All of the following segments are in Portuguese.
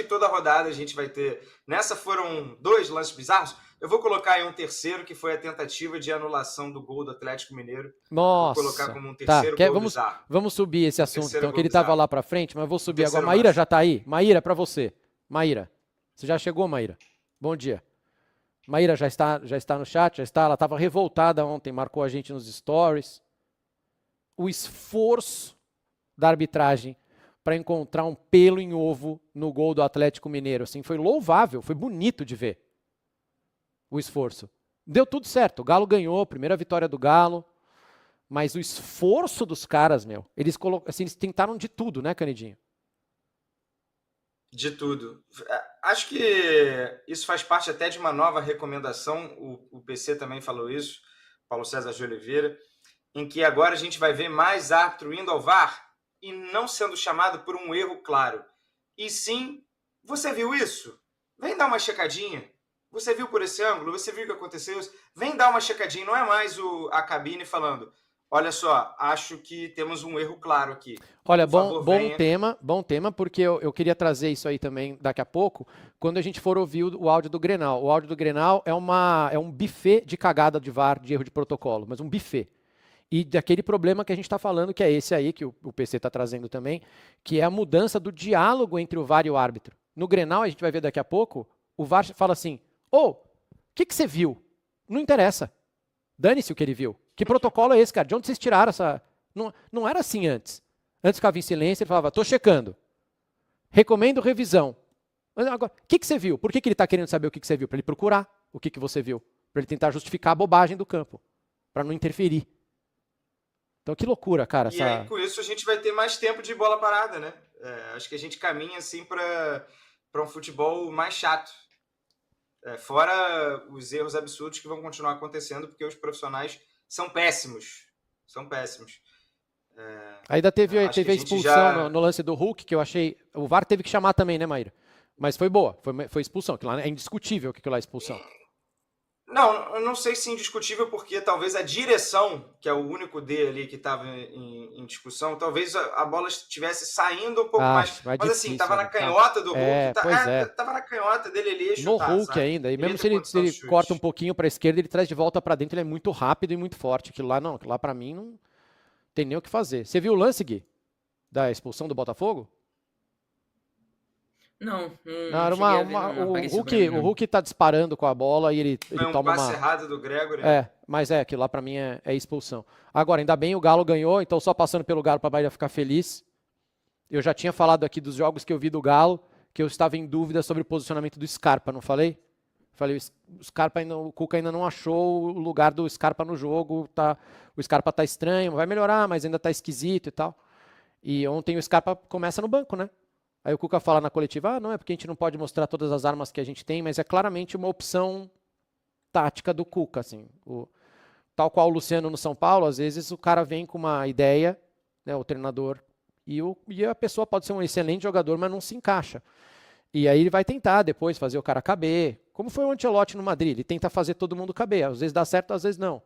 que toda rodada a gente vai ter... Nessa foram 2 lances bizarros. Eu vou colocar aí um terceiro, que foi a tentativa de anulação do gol do Atlético Mineiro. Nossa. Vou colocar como um terceiro gol bizarro. Vamos subir esse assunto, então, que ele estava lá para frente, mas vou subir agora. Maíra lance. Já está aí? Maíra, para você. Maíra, você já chegou, Maíra? Bom dia. Maíra já está no chat? Já está? Ela estava revoltada ontem, marcou a gente nos stories. O esforço da arbitragem para encontrar um pelo em ovo no gol do Atlético Mineiro, assim, foi louvável, foi bonito de ver o esforço. Deu tudo certo, o Galo ganhou, primeira vitória do Galo, mas o esforço dos caras, eles tentaram de tudo, né, Canidinho? De tudo. Acho que isso faz parte até de uma nova recomendação, o PC também falou isso, Paulo César de Oliveira, em que agora a gente vai ver mais árbitro indo ao VAR e não sendo chamado por um erro claro. E sim, você viu isso? Vem dar uma checadinha. Você viu por esse ângulo? Você viu o que aconteceu? Vem dar uma checadinha. Não é mais a cabine falando: olha só, acho que temos um erro claro aqui. Olha, bom tema, porque eu queria trazer isso aí também daqui a pouco, quando a gente for ouvir o áudio do Grenal. O áudio do Grenal é um buffet de cagada de VAR, de erro de protocolo, mas um buffet. E daquele problema que a gente está falando, que é esse aí, que o PC está trazendo também, que é a mudança do diálogo entre o VAR e o árbitro. No Grenal, a gente vai ver daqui a pouco, o VAR fala assim: o que você viu? Não interessa. Dane-se o que ele viu. Que protocolo é esse, cara? De onde vocês tiraram essa... Não era assim antes. Antes ficava em silêncio, ele falava: tô checando. Recomendo revisão. Agora, o que você viu? Por que ele está querendo saber o que você viu? Para ele procurar o que você viu. Para ele tentar justificar a bobagem do campo. Para não interferir. Então, que loucura, cara. E aí, com isso, a gente vai ter mais tempo de bola parada, né? Acho que a gente caminha, assim, para um futebol mais chato. Fora os erros absurdos que vão continuar acontecendo, porque os profissionais são péssimos. São péssimos. Ainda teve a expulsão no lance do Hulk, que eu achei... O VAR teve que chamar também, né, Maíra? Mas foi boa, foi expulsão. Que lá é indiscutível que aquilo lá é expulsão. Não, eu não sei se indiscutível, porque talvez a direção, que é o único D ali que estava em discussão, talvez a bola estivesse saindo um pouco mais. Mas difícil, assim, estava na canhota do Hulk. Estava na canhota dele ali. No Hulk, sabe? Ainda. E mesmo se ele corta um pouquinho para a esquerda, ele traz de volta para dentro, ele é muito rápido e muito forte. Aquilo lá para mim não tem nem o que fazer. Você viu o lance, Gui, da expulsão do Botafogo? Não, o Hulk tá disparando com a bola e ele toma passe errado do Gregory. Mas aquilo lá pra mim é expulsão. Agora, ainda bem o Galo ganhou, então só passando pelo Galo pra Bahia ficar feliz. Eu já tinha falado aqui dos jogos que eu vi do Galo, que eu estava em dúvida sobre o posicionamento do Scarpa, não falei? Falei, o Cuca ainda não achou o lugar do Scarpa no jogo, o Scarpa tá estranho, vai melhorar, mas ainda tá esquisito e tal. E ontem o Scarpa começa no banco, né? Aí o Cuca fala na coletiva, não, é porque a gente não pode mostrar todas as armas que a gente tem, mas é claramente uma opção tática do Cuca, assim. Tal qual o Luciano no São Paulo, às vezes o cara vem com uma ideia, né, o treinador, e a pessoa pode ser um excelente jogador, mas não se encaixa. E aí ele vai tentar depois fazer o cara caber, como foi o Ancelotti no Madrid, ele tenta fazer todo mundo caber, às vezes dá certo, às vezes não.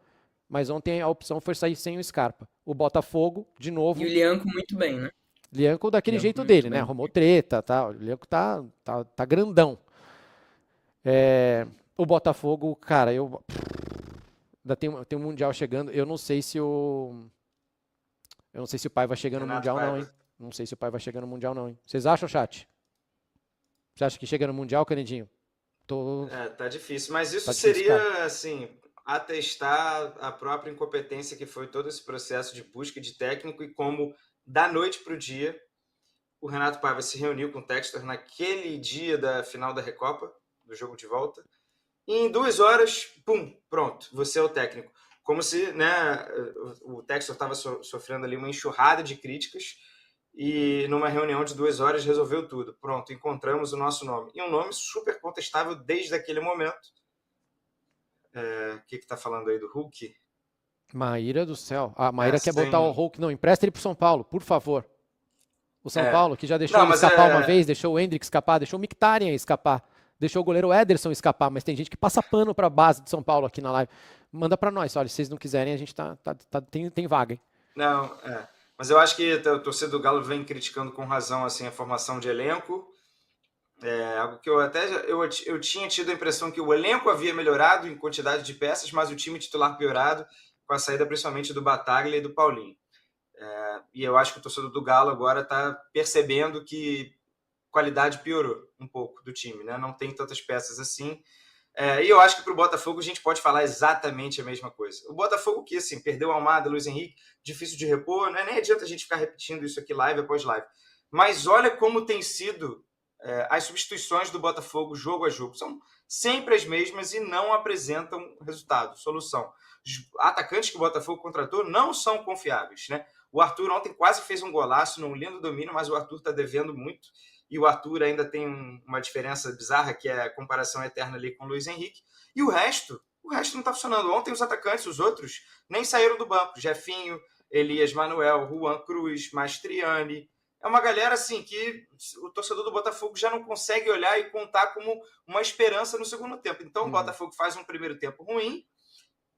Mas ontem a opção foi sair sem o Scarpa. O Botafogo, de novo... E o Lianco muito bem, né? Lianco daquele jeito dele, né? Arrumou treta, tá? O Lianco tá grandão. O Botafogo, cara, ainda tem um Mundial chegando. Eu não sei se o pai vai chegar no Mundial, não, hein? Não sei se o pai vai chegar no Mundial, não, hein? Vocês acham, chat? Você acha que chega no Mundial, Canedinho? Tá difícil. Mas isso seria, cara, assim, atestar a própria incompetência que foi todo esse processo de busca de técnico e como... Da noite para o dia, o Renato Paiva se reuniu com o Textor naquele dia da final da Recopa, do jogo de volta, e em 2 horas, pum, pronto, você é o técnico. Como se, né, o Textor estava sofrendo ali uma enxurrada de críticas e numa reunião de 2 horas resolveu tudo. Pronto, encontramos o nosso nome. E um nome super contestável desde aquele momento. O que está falando aí do Hulk? Maíra do céu. A Maíra quer botar o Hulk. Não, empresta ele pro São Paulo, por favor. O São Paulo, que já deixou ele escapar uma vez, deixou o Hendrick escapar, deixou o Mkhitaryan escapar, deixou o goleiro Ederson escapar, mas tem gente que passa pano pra base de São Paulo aqui na live. Manda pra nós, olha, se vocês não quiserem, a gente tem vaga, hein? Não, Mas eu acho que a torcida do Galo vem criticando com razão assim, a formação de elenco. É algo que eu tinha tido a impressão que o elenco havia melhorado em quantidade de peças, mas o time titular piorado com a saída principalmente do Bataglia e do Paulinho. E eu acho que o torcedor do Galo agora está percebendo que a qualidade piorou um pouco do time, né? Não tem tantas peças assim. E eu acho que para o Botafogo a gente pode falar exatamente a mesma coisa. O Botafogo que, assim, perdeu Almada, Luiz Henrique, difícil de repor, né? Nem adianta a gente ficar repetindo isso aqui live após live. Mas olha como tem sido as substituições do Botafogo jogo a jogo. São sempre as mesmas e não apresentam resultado, solução. Os atacantes que o Botafogo contratou não são confiáveis, né? O Arthur ontem quase fez um golaço num lindo domínio, mas o Arthur está devendo muito. E o Arthur ainda tem uma diferença bizarra, que é a comparação eterna ali com o Luiz Henrique. E o resto não está funcionando. Ontem os atacantes, os outros, nem saíram do banco. Jefinho, Elias Manuel, Juan Cruz, Mastriani. É uma galera assim que o torcedor do Botafogo já não consegue olhar e contar como uma esperança no segundo tempo. Então o Botafogo faz um primeiro tempo ruim,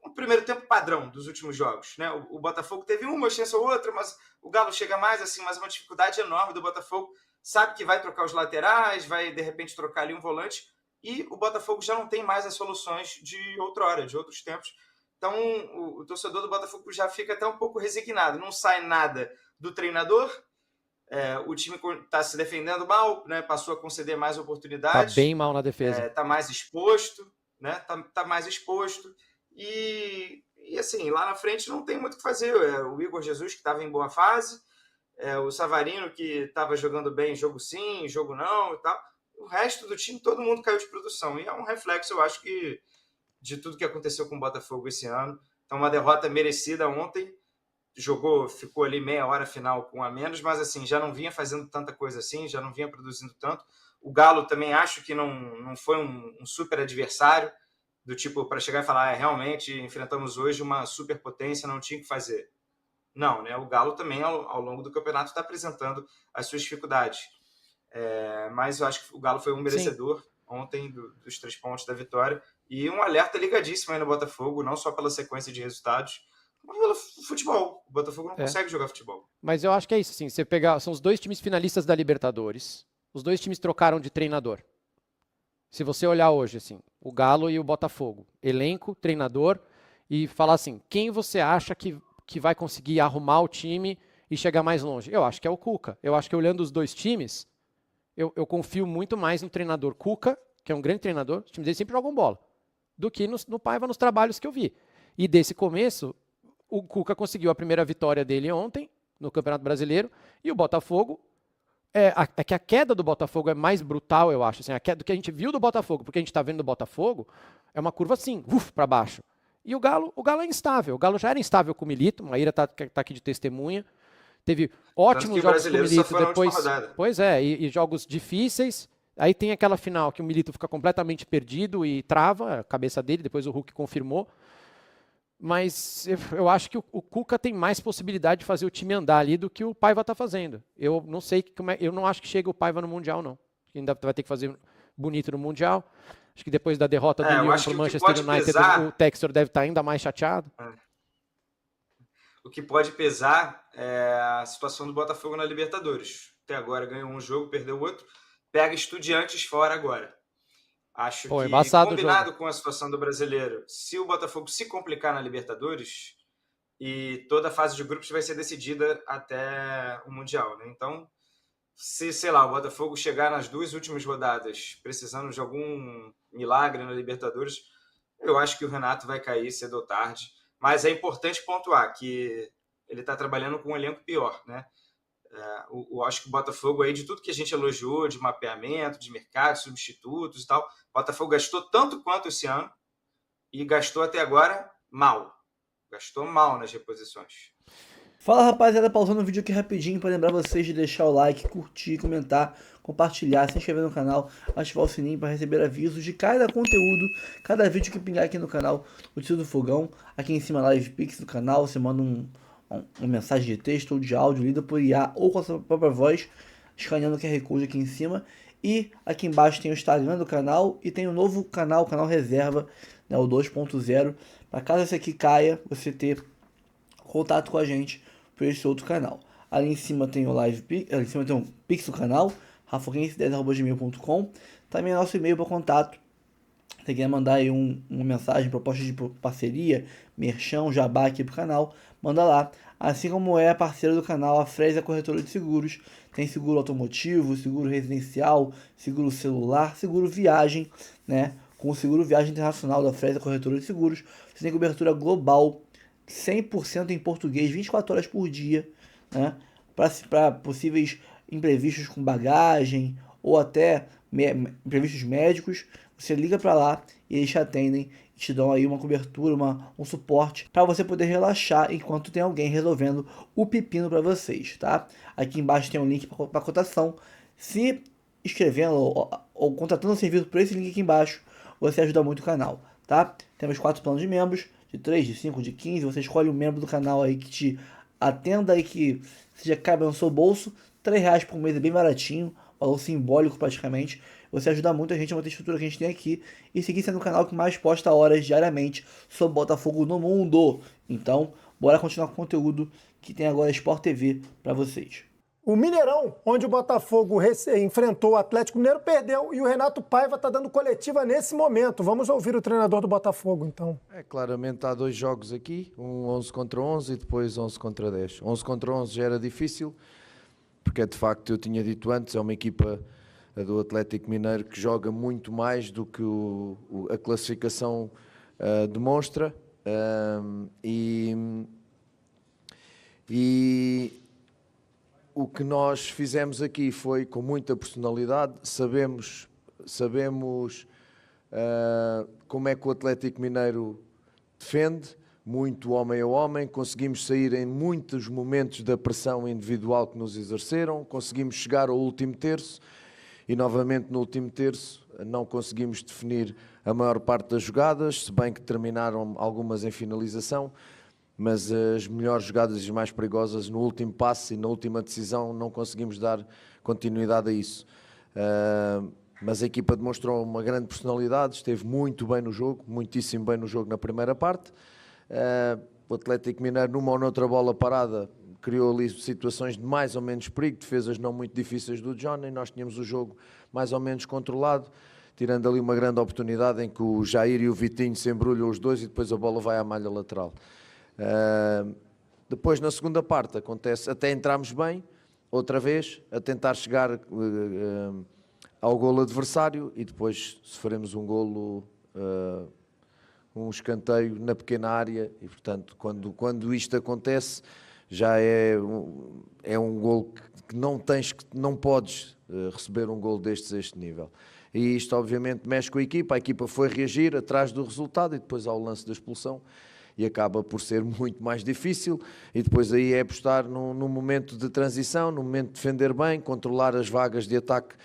um primeiro tempo padrão dos últimos jogos, né? O Botafogo teve uma chance ou outra, mas o Galo chega mais, assim, mas uma dificuldade enorme do Botafogo. Sabe que vai trocar os laterais, vai de repente trocar ali um volante, e o Botafogo já não tem mais as soluções de outrora, de outros tempos. Então o torcedor do Botafogo já fica até um pouco resignado. Não sai nada do treinador, o time está se defendendo mal, né? Passou a conceder mais oportunidades. Tá bem mal na defesa. Está mais exposto, né? Tá mais exposto. E assim, lá na frente não tem muito o que fazer. O Igor Jesus, que estava em boa fase, o Savarino, que estava jogando bem, jogo sim, jogo não e tal. O resto do time, todo mundo caiu de produção. E é um reflexo, eu acho, que de tudo que aconteceu com o Botafogo esse ano. Então, uma derrota merecida ontem. Ficou ali meia hora final com a menos, mas assim, já não vinha fazendo tanta coisa assim, já não vinha produzindo tanto. O Galo também acho que não foi um super adversário, do tipo, para chegar e falar, realmente enfrentamos hoje uma superpotência, não tinha o que fazer. Não, né? O Galo também, ao longo do campeonato, está apresentando as suas dificuldades. Mas eu acho que o Galo foi um merecedor ontem dos 3 pontos da vitória. E um alerta ligadíssimo aí no Botafogo, não só pela sequência de resultados, mas pelo futebol. O Botafogo não consegue jogar futebol. Mas eu acho que é isso, assim, você pegar, são os 2 times finalistas da Libertadores. Os 2 times trocaram de treinador. Se você olhar hoje, assim, o Galo e o Botafogo, elenco, treinador, e falar assim, quem você acha que vai conseguir arrumar o time e chegar mais longe? Eu acho que é o Cuca. Eu acho que olhando os 2 times, eu confio muito mais no treinador Cuca, que é um grande treinador, os times dele sempre jogam bola, do que no Paiva, nos trabalhos que eu vi. E desse começo, o Cuca conseguiu a primeira vitória dele ontem, no Campeonato Brasileiro, e o Botafogo, é que a queda do Botafogo é mais brutal, eu acho, assim, a queda do que a gente viu do Botafogo, porque a gente está vendo do Botafogo, é uma curva assim, para baixo. E o Galo é instável, o Galo já era instável com o Milito, o Maíra tá aqui de testemunha, teve ótimos jogos com o Milito, depois, pois e jogos difíceis, aí tem aquela final que o Milito fica completamente perdido e trava a cabeça dele, depois o Hulk confirmou. Mas eu acho que o Cuca tem mais possibilidade de fazer o time andar ali do que o Paiva está fazendo. Eu não sei eu não acho que chega o Paiva no Mundial, não. Ainda vai ter que fazer bonito no Mundial. Acho que depois da derrota do Lyon para o Manchester United, o Textor deve estar ainda mais chateado. O que pode pesar é a situação do Botafogo na Libertadores. Até agora ganhou um jogo, perdeu outro. Pega Estudiantes fora agora. Acho que, combinado com a situação do brasileiro, se o Botafogo se complicar na Libertadores, e toda a fase de grupos vai ser decidida até o Mundial, né? Então, se, sei lá, o Botafogo chegar nas 2 últimas rodadas precisando de algum milagre na Libertadores, eu acho que o Renato vai cair cedo ou tarde. Mas é importante pontuar que ele está trabalhando com um elenco pior, né? Eu acho que o Botafogo, aí, de tudo que a gente elogiou, de mapeamento, de mercado, substitutos e tal, o Botafogo gastou tanto quanto esse ano e gastou até agora mal. Gastou mal nas reposições. Fala, rapaziada, pausando o vídeo aqui rapidinho para lembrar vocês de deixar o like, curtir, comentar, compartilhar, se inscrever no canal, ativar o sininho para receber avisos de cada conteúdo, cada vídeo que pingar aqui no canal do Tio do Fogão. Aqui em cima, Live Pix do canal, você manda uma mensagem de texto ou de áudio lida por IA ou com a sua própria voz, escaneando o QR Code aqui em cima. E aqui embaixo tem o Instagram do canal e tem o novo canal, o canal reserva, né, o 2.0. Para caso esse aqui caia, você ter contato com a gente por esse outro canal. Ali em cima tem o Live Pix, ali em cima tem um Pix do canal, rafoguense10@gmail.com. Também é nosso e-mail para contato. Se quer mandar aí uma mensagem, proposta de parceria, merchan, jabá aqui pro canal, manda lá. Assim como é a parceira do canal, a Fresa Corretora de Seguros. Tem seguro automotivo, seguro residencial, seguro celular, seguro viagem, né? Com o seguro viagem internacional da Fresa Corretora de Seguros, você tem cobertura global, 100% em português, 24 horas por dia, né? Para possíveis imprevistos com bagagem ou até imprevistos médicos. Você liga para lá e eles te atendem e te dão aí uma cobertura, um suporte para você poder relaxar enquanto tem alguém resolvendo o pepino para vocês, tá? Aqui embaixo tem um link para cotação. Se inscrevendo ou contratando o serviço por esse link aqui embaixo, você ajuda muito o canal, tá? Temos 4 planos de membros, de 3, de 5, de 15. Você escolhe um membro do canal aí que te atenda e que seja caiba no seu bolso. R$3 por mês é bem baratinho, valor simbólico praticamente. Você ajuda muito a gente a manter a estrutura que a gente tem aqui e seguir sendo o canal que mais posta horas diariamente sobre Botafogo no mundo. Então, bora continuar com o conteúdo que tem agora a Sport TV para vocês. O Mineirão, onde o Botafogo enfrentou o Atlético Mineiro, perdeu e o Renato Paiva está dando coletiva nesse momento. Vamos ouvir o treinador do Botafogo, então. Claramente há 2 jogos aqui, um 11 contra 11 e depois 11 contra 10. 11 contra 11 já era difícil, porque de facto eu tinha dito antes, é uma equipa do Atlético Mineiro que joga muito mais do que a classificação demonstra. O que nós fizemos aqui foi com muita personalidade, sabemos como é que o Atlético Mineiro defende, muito homem a homem, conseguimos sair em muitos momentos da pressão individual que nos exerceram, conseguimos chegar ao último terço e novamente no último terço não conseguimos definir a maior parte das jogadas, se bem que terminaram algumas em finalização, mas as melhores jogadas e as mais perigosas no último passe e na última decisão não conseguimos dar continuidade a isso. Mas a equipa demonstrou uma grande personalidade, esteve muito bem no jogo, muitíssimo bem no jogo na primeira parte. O Atlético Mineiro, numa ou noutra bola parada, criou ali situações de mais ou menos perigo, defesas não muito difíceis do Johnny, nós tínhamos o jogo mais ou menos controlado, tirando ali uma grande oportunidade em que o Jair e o Vitinho se embrulham os dois e depois a bola vai à malha lateral. Depois na segunda parte acontece, até entramos bem, outra vez, a tentar chegar ao golo adversário e depois sofremos um golo, um escanteio na pequena área e portanto quando isto acontece já é um golo que não podes receber um golo destes a este nível. E isto obviamente mexe com a equipa foi reagir atrás do resultado e depois ao lance da expulsão e acaba por ser muito mais difícil e depois aí é apostar no momento de transição, no momento de defender bem, controlar as vagas de ataque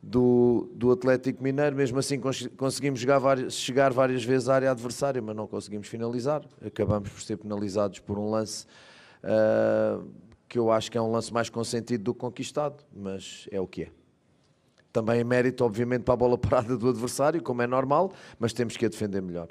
do Atlético Mineiro. Mesmo assim conseguimos chegar várias vezes à área adversária, mas não conseguimos finalizar. Acabamos por ser penalizados por um lance que eu acho que é um lance mais consentido do que conquistado, mas é o que é. Também é mérito, obviamente, para a bola parada do adversário, como é normal, mas temos que a defender melhor.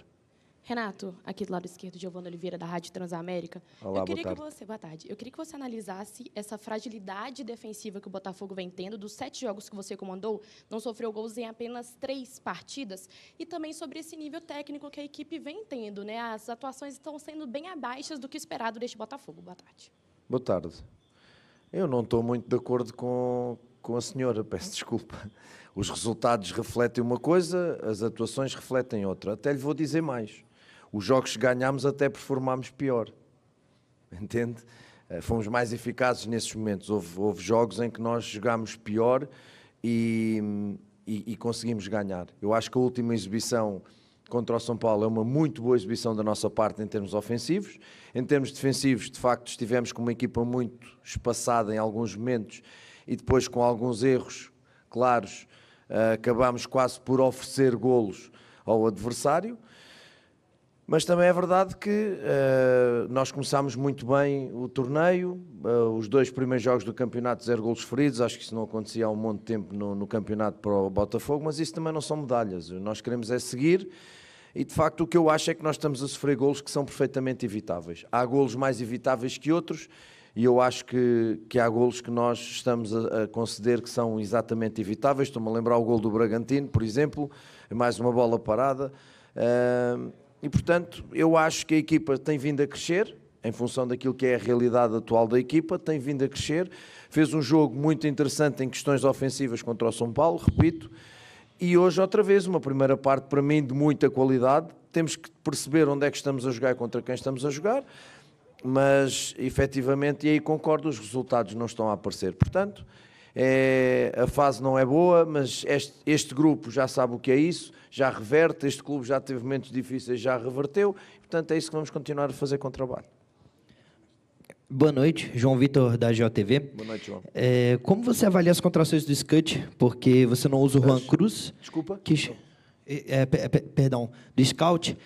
Renato, aqui do lado esquerdo, Giovana Oliveira, da Rádio Transamérica. Olá, boa tarde. Eu queria que você analisasse essa fragilidade defensiva que o Botafogo vem tendo. Dos 7 jogos que você comandou, não sofreu gols em apenas 3 partidas. E também sobre esse nível técnico que a equipe vem tendo, né? As atuações estão sendo bem abaixo do que esperado deste Botafogo. Boa tarde. Boa tarde. Eu não estou muito de acordo com a senhora, peço desculpa. Os resultados refletem uma coisa, as atuações refletem outra. Até lhe vou dizer mais. Os jogos que ganhámos até performámos pior, entende? Fomos mais eficazes nesses momentos. Houve jogos em que nós jogámos pior e conseguimos ganhar. Eu acho que a última exibição contra o São Paulo é uma muito boa exibição da nossa parte em termos ofensivos. Em termos defensivos, de facto, estivemos com uma equipa muito espaçada em alguns momentos e depois com alguns erros claros acabámos quase por oferecer golos ao adversário. Mas também é verdade que nós começámos muito bem o torneio, os 2 primeiros jogos do campeonato 0 golos feridos, acho que isso não acontecia há um monte de tempo no campeonato para o Botafogo, mas isso também não são medalhas, nós queremos é seguir e de facto o que eu acho é que nós estamos a sofrer golos que são perfeitamente evitáveis. Há golos mais evitáveis que outros e eu acho que há golos que nós estamos a conceder que são exatamente evitáveis. Estou-me a lembrar o gol do Bragantino, por exemplo, mais uma bola parada, e portanto eu acho que a equipa tem vindo a crescer, em função daquilo que é a realidade atual da equipa, tem vindo a crescer, fez um jogo muito interessante em questões ofensivas contra o São Paulo, repito, e hoje outra vez uma primeira parte para mim de muita qualidade. Temos que perceber onde é que estamos a jogar e contra quem estamos a jogar, mas efetivamente, e aí concordo, os resultados não estão a aparecer. Portanto, a fase não é boa, mas este grupo já sabe o que é isso, já reverte, este clube já teve momentos difíceis, já reverteu, portanto é isso que vamos continuar a fazer com o trabalho. Boa noite, João Vitor da GeoTV. Boa noite, João. Como você avalia as contratações do Scut? Porque você não usa o Juan Cruz. Desculpa? Perdão, do Scout.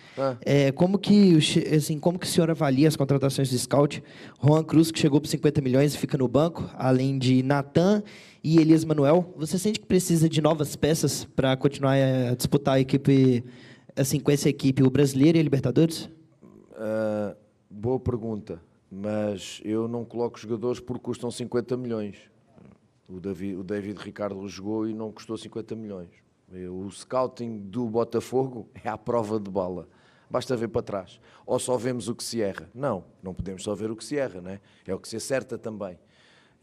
Como que o senhor avalia as contratações do Scout? Juan Cruz, que chegou por 50 milhões e fica no banco, além de Natan e Elias Manuel. Você sente que precisa de novas peças para continuar a disputar a equipe, assim, com essa equipe, o Brasileiro e a Libertadores? Boa pergunta, mas eu não coloco jogadores porque custam 50 milhões. O David Ricardo jogou e não custou 50 milhões. O scouting do Botafogo é à prova de bala. Basta ver para trás. Ou só vemos o que se erra. Não podemos só ver o que se erra, né? É o que se acerta também.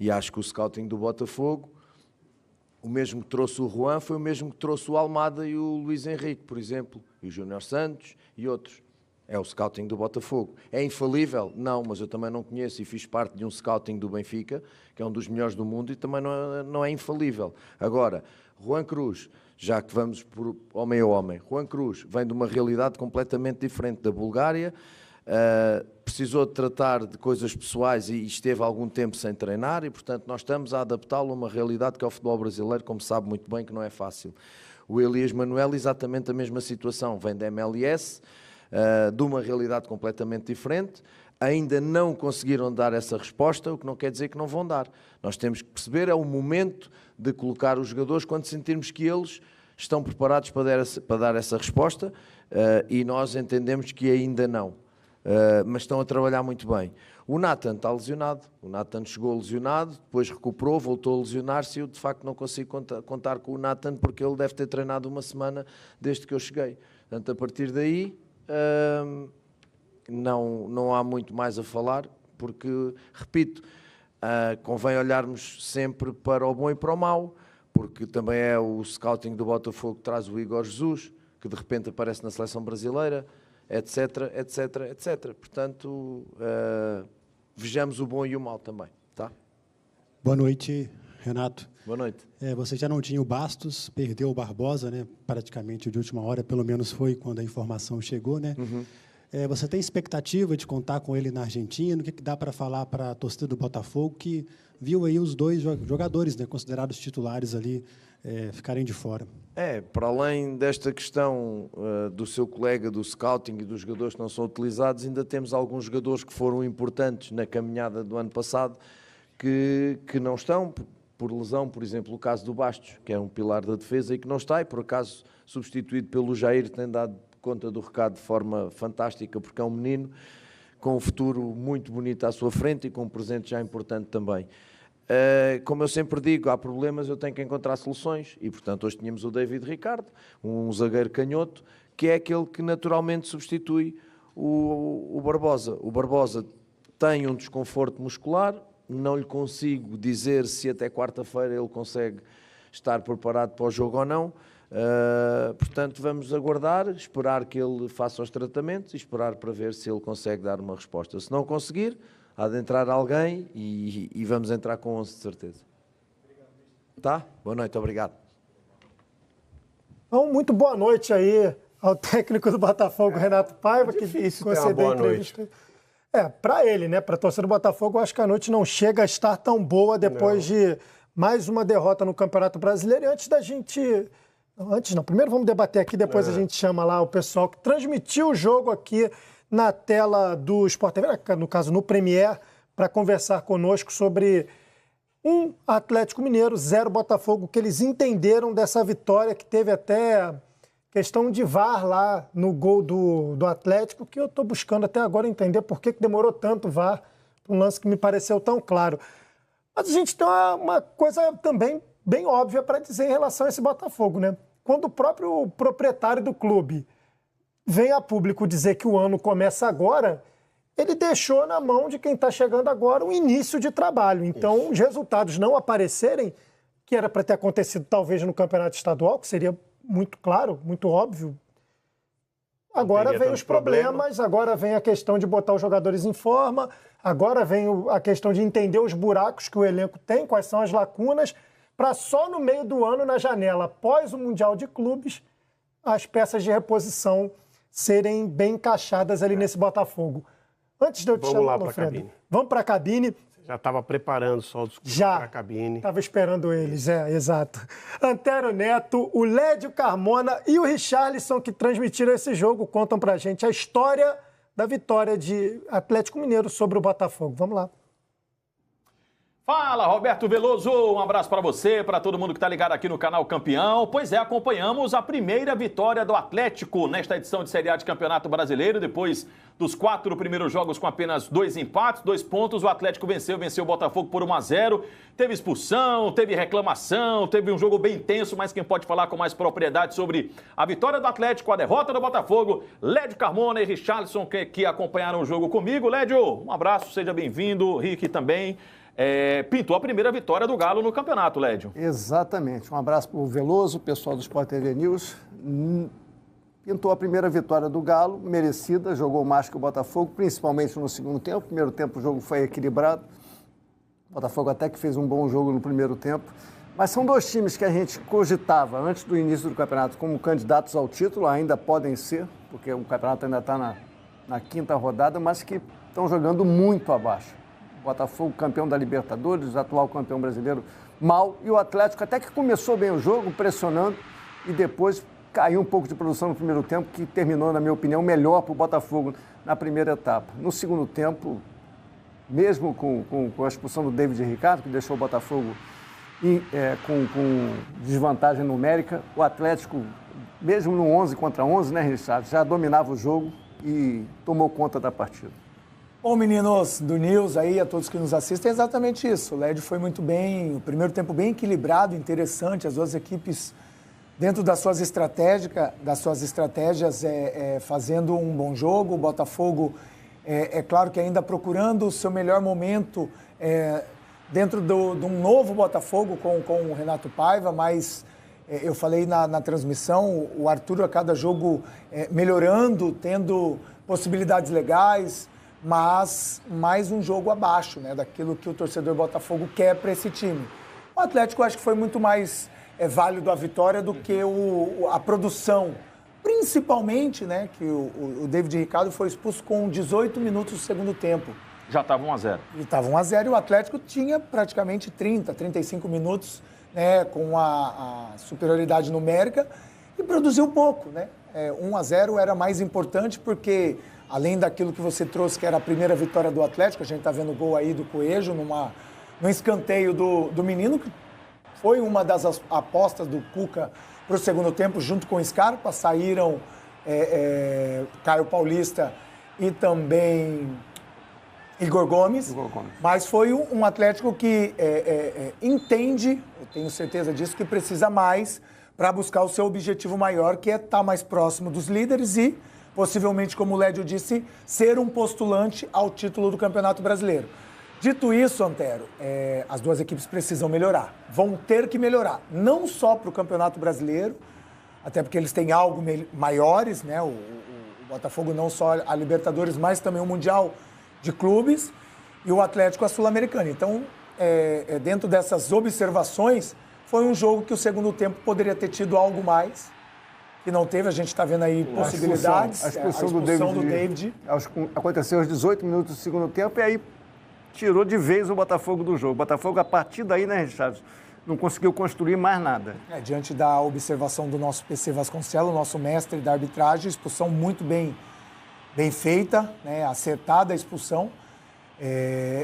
E acho que o scouting do Botafogo, o mesmo que trouxe o Juan, foi o mesmo que trouxe o Almada e o Luís Henrique, por exemplo, e o Júnior Santos e outros. É o scouting do Botafogo. É infalível? Não, mas eu também não conheço e fiz parte de um scouting do Benfica, que é um dos melhores do mundo, e também não é infalível. Agora, Juan Cruz, já que vamos por homem a homem, Juan Cruz vem de uma realidade completamente diferente da Bulgária, precisou de tratar de coisas pessoais e esteve algum tempo sem treinar e, portanto, nós estamos a adaptá-lo a uma realidade que é o futebol brasileiro, como sabe muito bem que não é fácil. O Elias Manuel, exatamente a mesma situação, vem da MLS, de uma realidade completamente diferente, ainda não conseguiram dar essa resposta, o que não quer dizer que não vão dar. Nós temos que perceber, é o momento de colocar os jogadores quando sentirmos que eles estão preparados para dar essa resposta, e nós entendemos que ainda não, mas estão a trabalhar muito bem. O Natan está lesionado, o Natan chegou lesionado, depois recuperou, voltou a lesionar-se e eu de facto não consigo contar com o Natan porque ele deve ter treinado uma semana desde que eu cheguei. Portanto, a partir daí não há muito mais a falar, porque, repito, convém olharmos sempre para o bom e para o mau, porque também é o scouting do Botafogo que traz o Igor Jesus, que de repente aparece na seleção brasileira, etc, etc, etc. Portanto, vejamos o bom e o mau também, tá? Boa noite, Renato. Boa noite. Você já não tinha o Bastos, perdeu o Barbosa, né? Praticamente de última hora, pelo menos foi quando a informação chegou, né? Uhum. Você tem expectativa de contar com ele na Argentina? O que dá para falar para a torcida do Botafogo que viu aí os dois jogadores, né, considerados titulares ali, ficarem de fora? Para além desta questão do seu colega, do scouting e dos jogadores que não são utilizados, ainda temos alguns jogadores que foram importantes na caminhada do ano passado que não estão por lesão, por exemplo, o caso do Bastos, que é um pilar da defesa e que não está, e por acaso substituído pelo Jair, tem dado conta do recado de forma fantástica, porque é um menino com um futuro muito bonito à sua frente e com um presente já importante também. Como eu sempre digo, há problemas, eu tenho que encontrar soluções e, portanto, hoje tínhamos o David Ricardo, um zagueiro canhoto, que é aquele que naturalmente substitui o Barbosa. O Barbosa tem um desconforto muscular, não lhe consigo dizer se até quarta-feira ele consegue estar preparado para o jogo ou não. Portanto, vamos aguardar, esperar que ele faça os tratamentos e esperar para ver se ele consegue dar uma resposta. Se não conseguir, há de entrar alguém e vamos entrar com 11 de certeza. Tá? Boa noite, obrigado. Então, muito boa noite aí ao técnico do Botafogo, Renato Paiva. É difícil que ter uma boa noite. Para ele, né? Para a torcida do Botafogo, eu acho que a noite não chega a estar tão boa depois de mais uma derrota no Campeonato Brasileiro. E antes da gente... Antes não, primeiro vamos debater aqui, depois a gente chama lá o pessoal que transmitiu o jogo aqui na tela do Sport TV, no caso no Premier, para conversar conosco sobre 1 Atlético Mineiro, 0 Botafogo, que eles entenderam dessa vitória, que teve até questão de VAR lá no gol do Atlético, que eu estou buscando até agora entender por que demorou tanto o VAR um lance que me pareceu tão claro. Mas a gente tem uma coisa também bem óbvia para dizer em relação a esse Botafogo, né? Quando o próprio proprietário do clube vem a público dizer que o ano começa agora, ele deixou na mão de quem está chegando agora o início de trabalho. Então, os resultados não aparecerem, que era para ter acontecido talvez no campeonato estadual, que seria muito claro, muito óbvio. Agora vem os problemas, agora vem a questão de botar os jogadores em forma, agora vem a questão de entender os buracos que o elenco tem, quais são as lacunas, para só no meio do ano, na janela, após o Mundial de Clubes, as peças de reposição serem bem encaixadas ali nesse Botafogo. Antes de eu te chamar, Alfredo, vamos para a cabine. Já estava preparando só os para a cabine. Estava esperando eles, exato. Antero Neto, o Lédio Carmona e o Richarlison, que transmitiram esse jogo, contam pra gente a história da vitória de Atlético Mineiro sobre o Botafogo. Vamos lá. Fala, Roberto Veloso, um abraço para você, para todo mundo que está ligado aqui no canal Campeão. Pois é, acompanhamos a primeira vitória do Atlético nesta edição de Série A de Campeonato Brasileiro. Depois dos 4 primeiros jogos com apenas 2 empates, 2 pontos, o Atlético venceu o Botafogo por 1-0. Teve expulsão, teve reclamação, teve um jogo bem tenso, mas quem pode falar com mais propriedade sobre a vitória do Atlético, a derrota do Botafogo, Lédio Carmona e Richarlison, que acompanharam o jogo comigo. Lédio, um abraço, seja bem-vindo, Rick também. Pintou a primeira vitória do Galo no campeonato, Lédio. Exatamente. Um abraço para o Veloso, pessoal do Sport TV News. Pintou a primeira vitória do Galo, merecida, jogou mais que o Botafogo, principalmente no segundo tempo. No primeiro tempo o jogo foi equilibrado. O Botafogo até que fez um bom jogo no primeiro tempo. Mas são 2 times que a gente cogitava antes do início do campeonato como candidatos ao título, ainda podem ser, porque o campeonato ainda está na 5ª rodada, mas que estão jogando muito abaixo. Botafogo, campeão da Libertadores, atual campeão brasileiro, mal. E o Atlético até que começou bem o jogo, pressionando, e depois caiu um pouco de produção no primeiro tempo, que terminou, na minha opinião, melhor para o Botafogo na primeira etapa. No segundo tempo, mesmo com a expulsão do David Ricardo, que deixou o Botafogo com desvantagem numérica, o Atlético, mesmo no 11 contra 11, né, Richard, já dominava o jogo e tomou conta da partida. Bom, meninos do News aí, a todos que nos assistem, é exatamente isso. O Lédio foi muito bem, o primeiro tempo bem equilibrado, interessante, as duas equipes dentro das suas estratégias fazendo um bom jogo. O Botafogo, é claro que ainda procurando o seu melhor momento dentro de um novo Botafogo com o Renato Paiva, mas eu falei na transmissão, o Arthur a cada jogo melhorando, tendo possibilidades legais, mas mais um jogo abaixo, né, daquilo que o torcedor Botafogo quer para esse time. O Atlético acho que foi muito mais válido a vitória do que a produção, principalmente, né, que o David Ricardo foi expulso com 18 minutos do segundo tempo. Já estava 1-0. E estava 1-0 e o Atlético tinha praticamente 35 minutos, né, com a superioridade numérica e produziu pouco, né? 1-0 era mais importante porque além daquilo que você trouxe, que era a primeira vitória do Atlético, a gente está vendo o gol aí do Coelho, num escanteio do menino, que foi uma das apostas do Cuca para o segundo tempo, junto com o Scarpa. Saíram Caio Paulista e também Igor Gomes. Mas foi um Atlético que entende, eu tenho certeza disso, que precisa mais para buscar o seu objetivo maior, que é estar mais próximo dos líderes e possivelmente, como o Lédio disse, ser um postulante ao título do Campeonato Brasileiro. Dito isso, Antero, as duas equipes precisam melhorar. Vão ter que melhorar, não só para o Campeonato Brasileiro, até porque eles têm algo maiores, né? O Botafogo não só a Libertadores, mas também o Mundial de Clubes e o Atlético a Sul-Americana. Então, dentro dessas observações, foi um jogo que o segundo tempo poderia ter tido algo mais, que não teve, a gente está vendo aí possibilidades. A expulsão do David aconteceu aos 18 minutos do segundo tempo e aí tirou de vez o Botafogo do jogo. O Botafogo, a partir daí, né, Richard, não conseguiu construir mais nada. Diante da observação do nosso PC Vasconcelos, nosso mestre da arbitragem, expulsão muito bem feita, né, acertada a expulsão.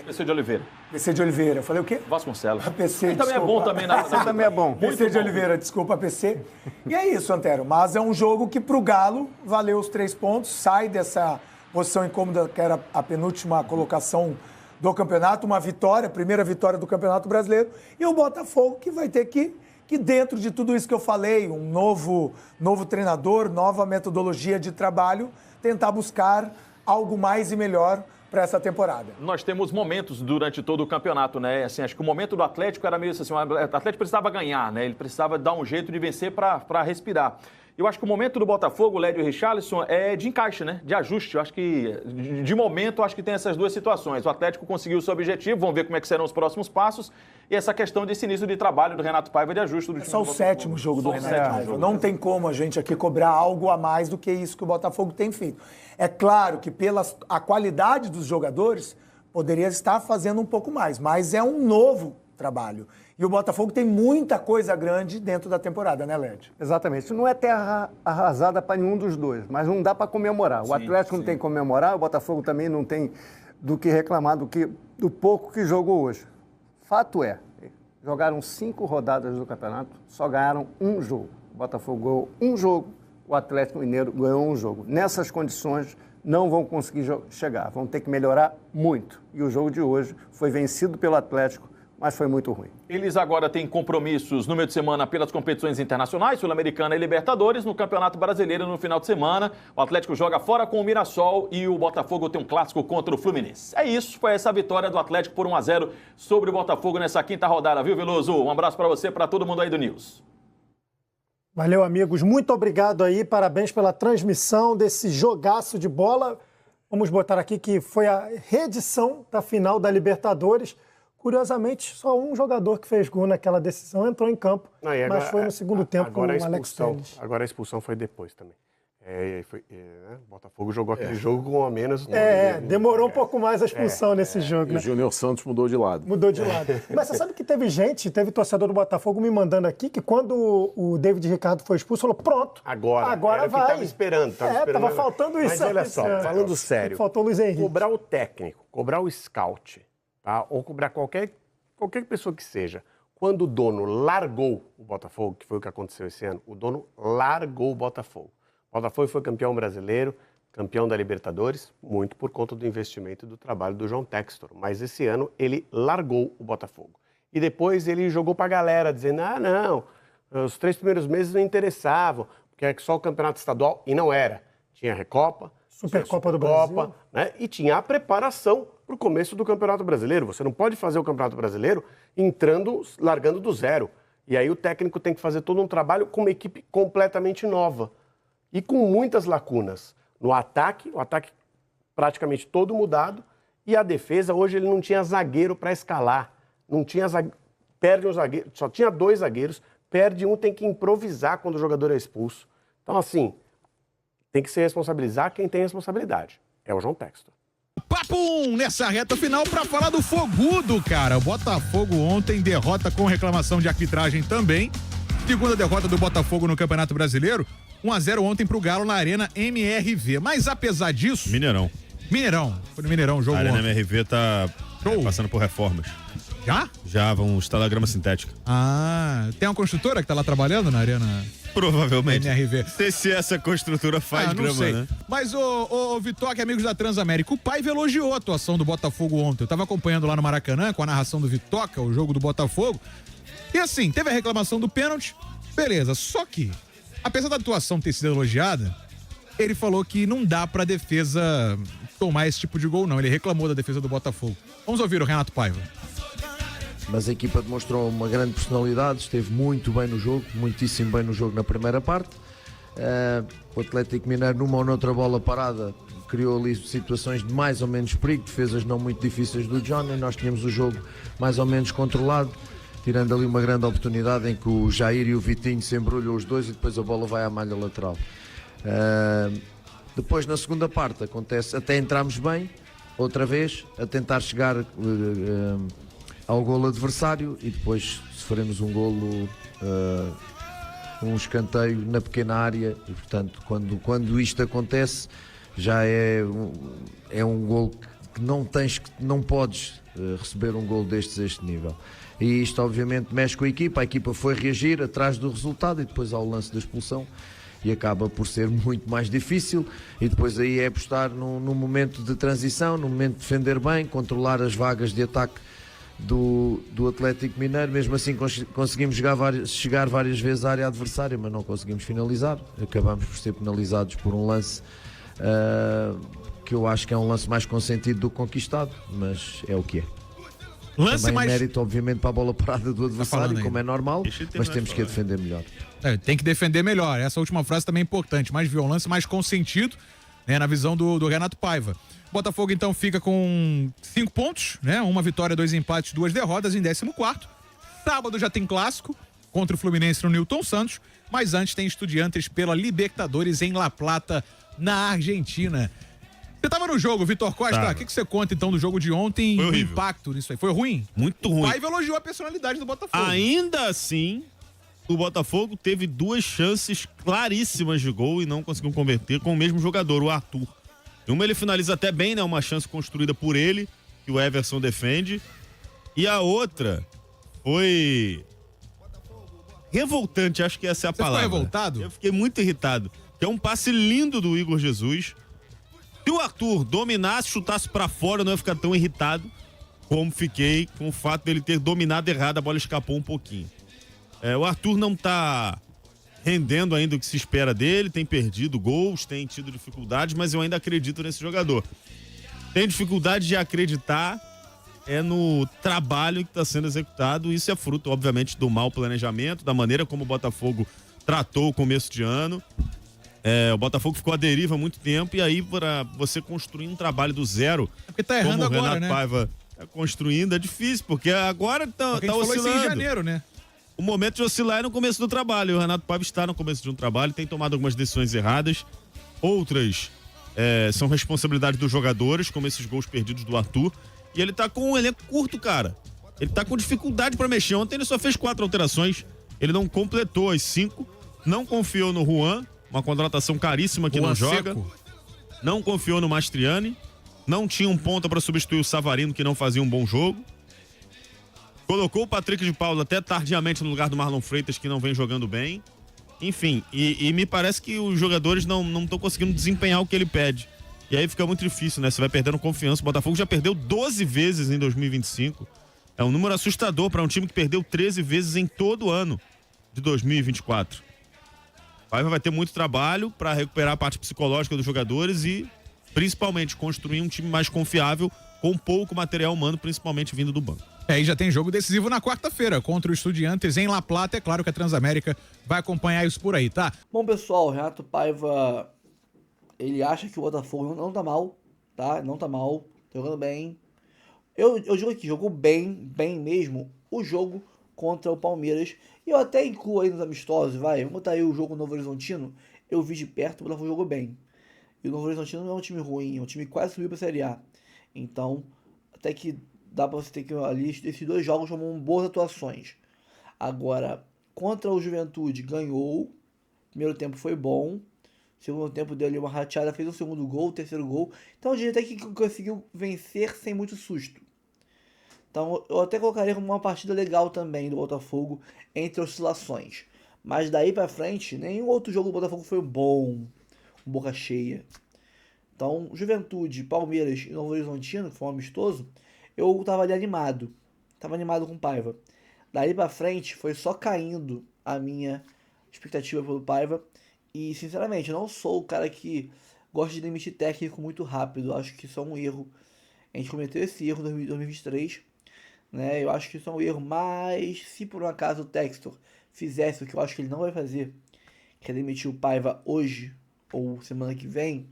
PC de Oliveira. PC de Oliveira. Eu falei o quê? Vasconcelos. PC, ele também é bom também. Também é bom. PC de Oliveira, desculpa, PC. E é isso, Antero. Mas é um jogo que pro Galo valeu os 3 pontos, sai dessa posição incômoda que era a penúltima colocação do campeonato, uma vitória, primeira vitória do Campeonato Brasileiro, e o Botafogo que vai ter que dentro de tudo isso que eu falei, um novo treinador, nova metodologia de trabalho, tentar buscar algo mais e melhor para essa temporada. Nós temos momentos durante todo o campeonato, né? Assim, acho que o momento do Atlético era meio assim, o Atlético precisava ganhar, né? Ele precisava dar um jeito de vencer para respirar. Eu acho que o momento do Botafogo, Lédio e Richarlison, é de encaixe, né? De ajuste. Eu acho que, de momento, eu acho que tem essas duas situações. O Atlético conseguiu o seu objetivo, vamos ver como é que serão os próximos passos. E essa questão desse início de trabalho do Renato Paiva de ajuste do time. É só o sétimo jogo do Renato Paiva. Não tem como a gente aqui cobrar algo a mais do que isso que o Botafogo tem feito. É claro que pela a qualidade dos jogadores, poderia estar fazendo um pouco mais, mas é um novo trabalho. E o Botafogo tem muita coisa grande dentro da temporada, né, Lédio? Exatamente. Não é terra arrasada para nenhum dos dois, mas não dá para comemorar. O Atlético não tem que comemorar, o Botafogo também não tem do que reclamar do pouco que jogou hoje. Fato é, jogaram 5 rodadas do campeonato, só ganharam um jogo. O Botafogo ganhou um jogo, o Atlético Mineiro ganhou um jogo. Nessas condições, não vão conseguir chegar, vão ter que melhorar muito. E o jogo de hoje foi vencido pelo Atlético, mas foi muito ruim. Eles agora têm compromissos no meio de semana pelas competições internacionais, Sul-Americana e Libertadores, no Campeonato Brasileiro no final de semana. O Atlético joga fora com o Mirassol e o Botafogo tem um clássico contra o Fluminense. É isso, foi essa vitória do Atlético por 1-0 sobre o Botafogo nessa quinta rodada, viu, Veloso? Um abraço para você, para todo mundo aí do News. Valeu, amigos. Muito obrigado aí, parabéns pela transmissão desse jogaço de bola. Vamos botar aqui que foi a reedição da final da Libertadores. Curiosamente, só um jogador que fez gol naquela decisão entrou em campo, mas foi no segundo tempo com o Alex Telles. Agora a expulsão foi depois também. O Botafogo jogou aquele jogo com a menos. Demorou um pouco mais a expulsão nesse jogo. E o Júnior Santos mudou de lado. Mudou de lado. Mas você sabe que teve torcedor do Botafogo me mandando aqui que quando o David Ricardo foi expulso, falou, pronto, agora era vai. Tava esperando. Tava faltando isso. Mas olha só, falando sério, faltou o Luiz Henrique. Cobrar o técnico, cobrar o scout, tá? Ou cobrar qualquer pessoa que seja. Quando o dono largou o Botafogo, que foi o que aconteceu esse ano, o dono largou o Botafogo. O Botafogo foi campeão brasileiro, campeão da Libertadores, muito por conta do investimento e do trabalho do João Textor. Mas esse ano ele largou o Botafogo. E depois ele jogou para a galera, dizendo, não, os 3 primeiros meses não interessavam, porque é só o campeonato estadual, e não era. Tinha Recopa, Supercopa do Brasil, né? E tinha a preparação para o começo do Campeonato Brasileiro. Você não pode fazer o Campeonato Brasileiro largando do zero. E aí o técnico tem que fazer todo um trabalho com uma equipe completamente nova e com muitas lacunas. No ataque, o ataque praticamente todo mudado, e a defesa, hoje ele não tinha zagueiro para escalar. Não tinha perde um zagueiro, só tinha 2 zagueiros, perde um, tem que improvisar quando o jogador é expulso. Então, assim, tem que se responsabilizar quem tem responsabilidade. É o João Textor. Papum! Nessa reta final para falar do Fogudo, cara. O Botafogo ontem derrota com reclamação de arbitragem também. Segunda derrota do Botafogo no Campeonato Brasileiro. 1-0 ontem pro Galo na Arena MRV. Mas apesar disso... Mineirão. Foi no Mineirão o jogo ontem. A Arena ontem. MRV tá passando por reformas. Já? Já, vão instalar grama sintética. Tem uma construtora que tá lá trabalhando na Arena... Provavelmente. MRV. Se essa construtora faz grama, sei. né? Mas o Vitória, amigos da Transamérica, o Paiva elogiou a atuação do Botafogo ontem. Eu tava acompanhando lá no Maracanã com a narração do Vitória, o jogo do Botafogo. E assim, teve a reclamação do pênalti, beleza. Só que, apesar da atuação ter sido elogiada, ele falou que não dá pra defesa tomar esse tipo de gol, não. Ele reclamou da defesa do Botafogo. Vamos ouvir o Renato Paiva. Mas a equipa demonstrou uma grande personalidade, esteve muito bem no jogo, muitíssimo bem no jogo na primeira parte. O Atlético Mineiro, numa ou noutra bola parada, criou ali situações de mais ou menos perigo, defesas não muito difíceis do Johnny. Nós tínhamos o jogo mais ou menos controlado, tirando ali uma grande oportunidade em que o Jair e o Vitinho se embrulham os dois e depois a bola vai à malha lateral. Depois, na segunda parte, acontece, até entramos bem, outra vez, a tentar chegar ao golo adversário e depois sofremos um golo, um escanteio na pequena área e, portanto, quando isto acontece, já é um golo que não podes receber um golo destes a este nível. E isto, obviamente, mexe com a equipa foi reagir atrás do resultado e depois ao lance da expulsão. e acaba por ser muito mais difícil, e depois aí é apostar no momento de transição, no momento de defender bem, controlar as vagas de ataque do Atlético Mineiro. Mesmo assim conseguimos chegar várias vezes à área adversária, mas não conseguimos finalizar. Acabamos por ser penalizados por um lance que eu acho que é um lance mais consentido do que conquistado, mas é o que é. Também mérito, obviamente, para a bola parada do adversário, como é normal, mas temos que defender melhor. Tem que defender melhor. Essa última frase também é importante. Mais violência, mais consentido, né, na visão do Renato Paiva. Botafogo, então, fica com 5 pontos, né? 1 vitória, 2 empates, 2 derrotas em 14º. Sábado já tem clássico contra o Fluminense no Newton Santos, mas antes tem Estudiantes pela Libertadores em La Plata, na Argentina. Você tava no jogo, Vitor Costa, o que você conta então do jogo de ontem, o impacto nisso aí? Foi ruim? Muito ruim. O Paiva elogiou a personalidade do Botafogo. Ainda assim, o Botafogo teve 2 chances claríssimas de gol e não conseguiu converter com o mesmo jogador, o Arthur. Uma ele finaliza até bem, né? Uma chance construída por ele, que o Everson defende. E a outra foi revoltante, acho que essa é a palavra. Você ficou revoltado? Eu fiquei muito irritado. Que é um passe lindo do Igor Jesus. Se o Arthur dominasse, chutasse pra fora, eu não ia ficar tão irritado como fiquei com o fato dele ter dominado errado, a bola escapou um pouquinho. O Arthur não tá rendendo ainda o que se espera dele, tem perdido gols, tem tido dificuldades, mas eu ainda acredito nesse jogador. Tem dificuldade de acreditar no trabalho que está sendo executado. Isso é fruto, obviamente, do mau planejamento, da maneira como o Botafogo tratou o começo de ano. O Botafogo ficou à deriva há muito tempo, e aí para você construir um trabalho do zero, porque tá errando como o agora, Renato né? Paiva tá construindo, é difícil, porque agora tá falou isso oscilando. em janeiro, né? O momento de oscilar é no começo do trabalho. O Renato Paiva está no começo de um trabalho, tem tomado algumas decisões erradas, outras são responsabilidade dos jogadores, como esses gols perdidos do Arthur, e ele tá com um elenco curto, cara. Ele tá com dificuldade para mexer. Ontem ele só fez 4 alterações, ele não completou as 5, não confiou no Juan, uma contratação caríssima que não joga. Não confiou no Mastriani. Não tinha um ponta para substituir o Savarino, que não fazia um bom jogo. Colocou o Patrick de Paula até tardiamente no lugar do Marlon Freitas, que não vem jogando bem. Enfim, e me parece que os jogadores não estão conseguindo desempenhar o que ele pede. E aí fica muito difícil, né? Você vai perdendo confiança. O Botafogo já perdeu 12 vezes em 2025. É um número assustador para um time que perdeu 13 vezes em todo o ano de 2024. Paiva vai ter muito trabalho para recuperar a parte psicológica dos jogadores e, principalmente, construir um time mais confiável com pouco material humano, principalmente vindo do banco. E já tem jogo decisivo na quarta-feira contra o Estudiantes em La Plata. É claro que a Transamérica vai acompanhar isso por aí, tá? Bom, pessoal, o Renato Paiva, ele acha que o Botafogo não tá mal, tá? Não tá mal, tá jogando bem. Eu digo aqui, jogou bem mesmo o jogo contra o Palmeiras. E eu até incluo aí nos amistosos, vamos botar aí o jogo Novo Horizontino. Eu vi de perto, o Botafogo jogou bem. E o Novo Horizontino não é um time ruim, é um time que quase subiu pra Série A. Então, até que dá pra você ter que ali, esses 2 jogos chamam boas atuações. Agora, contra o Juventude, ganhou. Primeiro tempo foi bom. Segundo tempo deu ali uma rateada, fez o segundo gol, o terceiro gol. Então, eu diria até que conseguiu vencer sem muito susto. Então, eu até colocaria como uma partida legal também do Botafogo entre oscilações. Mas daí pra frente, nenhum outro jogo do Botafogo foi bom, com boca cheia. Então, Juventude, Palmeiras e Novo Horizontino, que foi um amistoso, eu tava ali animado. Tava animado com o Paiva. Daí pra frente, foi só caindo a minha expectativa pelo Paiva. E, sinceramente, eu não sou o cara que gosta de demitir técnico muito rápido. Eu acho que isso é um erro. A gente cometeu esse erro em 2023. Né? Eu acho que isso é um erro, mas se por um acaso o Textor fizesse o que eu acho que ele não vai fazer, que é demitir o Paiva hoje ou semana que vem,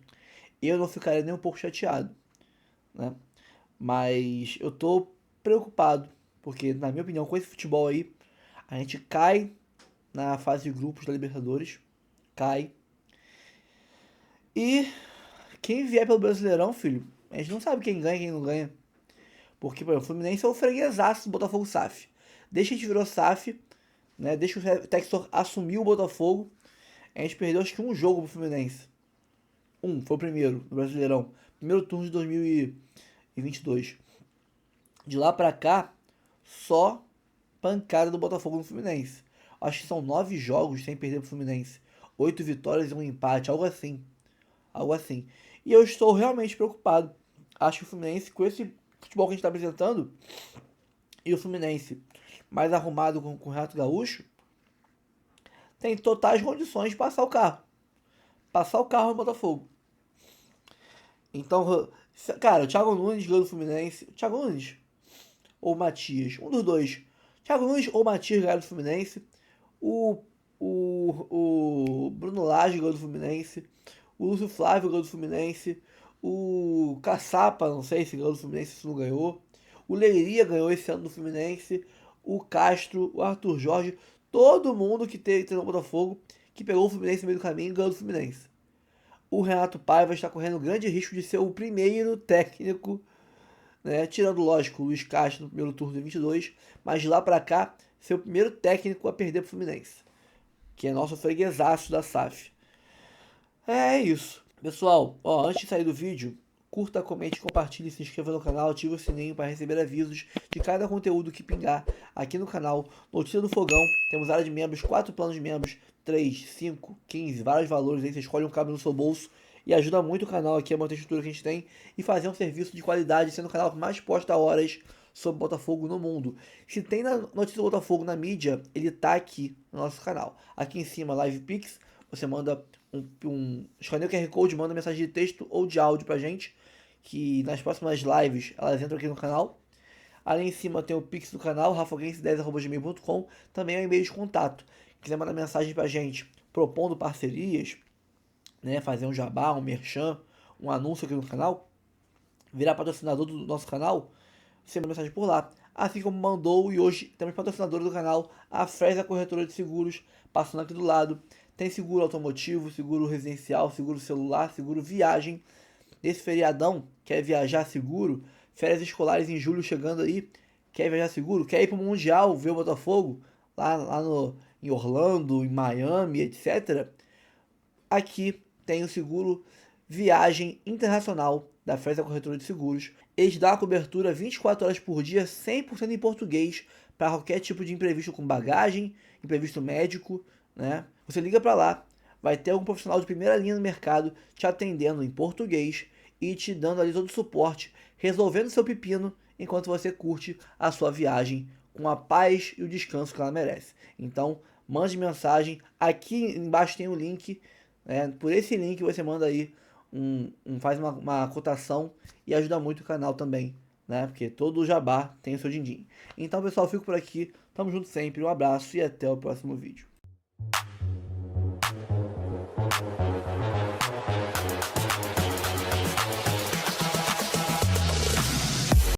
eu não ficaria nem um pouco chateado, né? Mas eu tô preocupado, porque na minha opinião, com esse futebol aí, a gente cai na fase de grupos da Libertadores, cai. E quem vier pelo Brasileirão, filho, a gente não sabe quem ganha e quem não ganha. Porque, por exemplo, o Fluminense é o freguesaço do Botafogo SAF. Desde que a gente virou SAF, né, desde que o Textor assumiu o Botafogo, a gente perdeu acho que um jogo pro Fluminense. Foi o primeiro, do Brasileirão. Primeiro turno de 2022. De lá pra cá, só pancada do Botafogo no Fluminense. Acho que são 9 jogos sem perder pro Fluminense. 8 vitórias e um empate, algo assim. Algo assim. E eu estou realmente preocupado. Acho que o Fluminense, com esse futebol que a gente está apresentando, e o Fluminense mais arrumado com o Renato Gaúcho, tem totais condições de passar o carro. Passar o carro no Botafogo. Então, cara, o Thiago Nunes ganhou do Fluminense. O Thiago Nunes ou o Matias? Um dos dois. Thiago Nunes ou o Matias ganharam do Fluminense. O Bruno Lage ganhou do Fluminense. O Lúcio Flávio ganhou do Fluminense. O Caçapa, não sei se ganhou do Fluminense, se não ganhou. O Leiria ganhou esse ano do Fluminense. O Castro, o Arthur Jorge. Todo mundo que teve no Botafogo, que pegou o Fluminense no meio do caminho, ganhou do Fluminense. O Renato Paiva está correndo grande risco de ser o primeiro técnico, né, tirando, lógico, o Luiz Castro no primeiro turno de 22, mas de lá para cá, ser o primeiro técnico a perder para o Fluminense, que é nosso freguesaço da SAF. É isso. Pessoal, ó, antes de sair do vídeo, curta, comente, compartilhe, se inscreva no canal, ative o sininho para receber avisos de cada conteúdo que pingar aqui no canal. Notícia do Fogão, temos área de membros, 4 planos de membros, 3, 5, 15, vários valores, aí você escolhe um cabo no seu bolso e ajuda muito o canal aqui a manter a estrutura que a gente tem e fazer um serviço de qualidade, sendo o canal que mais posta horas sobre Botafogo no mundo. Se tem na notícia do Botafogo na mídia, ele tá aqui no nosso canal. Aqui em cima, Live Pix, você manda escaneia o QR Code, manda mensagem de texto ou de áudio pra gente, que nas próximas lives elas entram aqui no canal. Ali em cima tem o Pix do canal, rafaguense10@gmail.com, também é um e-mail de contato. Quiser mandar mensagem pra gente propondo parcerias, né, fazer um jabá, um merchan, um anúncio aqui no canal, virar patrocinador do nosso canal, você manda mensagem por lá. Assim como mandou, e hoje temos patrocinadores do canal, a Fresa Corretora de Seguros, passando aqui do lado. Tem seguro automotivo, seguro residencial, seguro celular, seguro viagem. Nesse feriadão, quer viajar seguro? Férias escolares em julho chegando aí, quer viajar seguro? Quer ir para o Mundial, ver o Botafogo? Em Orlando, em Miami, etc. Aqui tem o seguro Viagem Internacional da Fresa Corretora de Seguros. Eles dão a cobertura 24 horas por dia, 100% em português, para qualquer tipo de imprevisto com bagagem, imprevisto médico, né? Você liga para lá, vai ter um profissional de primeira linha no mercado te atendendo em português e te dando ali todo o suporte, resolvendo seu pepino enquanto você curte a sua viagem com a paz e o descanso que ela merece. Então, mande mensagem, aqui embaixo tem o link, né? Por esse link você manda aí, faz uma cotação e ajuda muito o canal também, né? Porque todo o jabá tem o seu din-din. Então, pessoal, fico por aqui, tamo junto sempre, um abraço e até o próximo vídeo.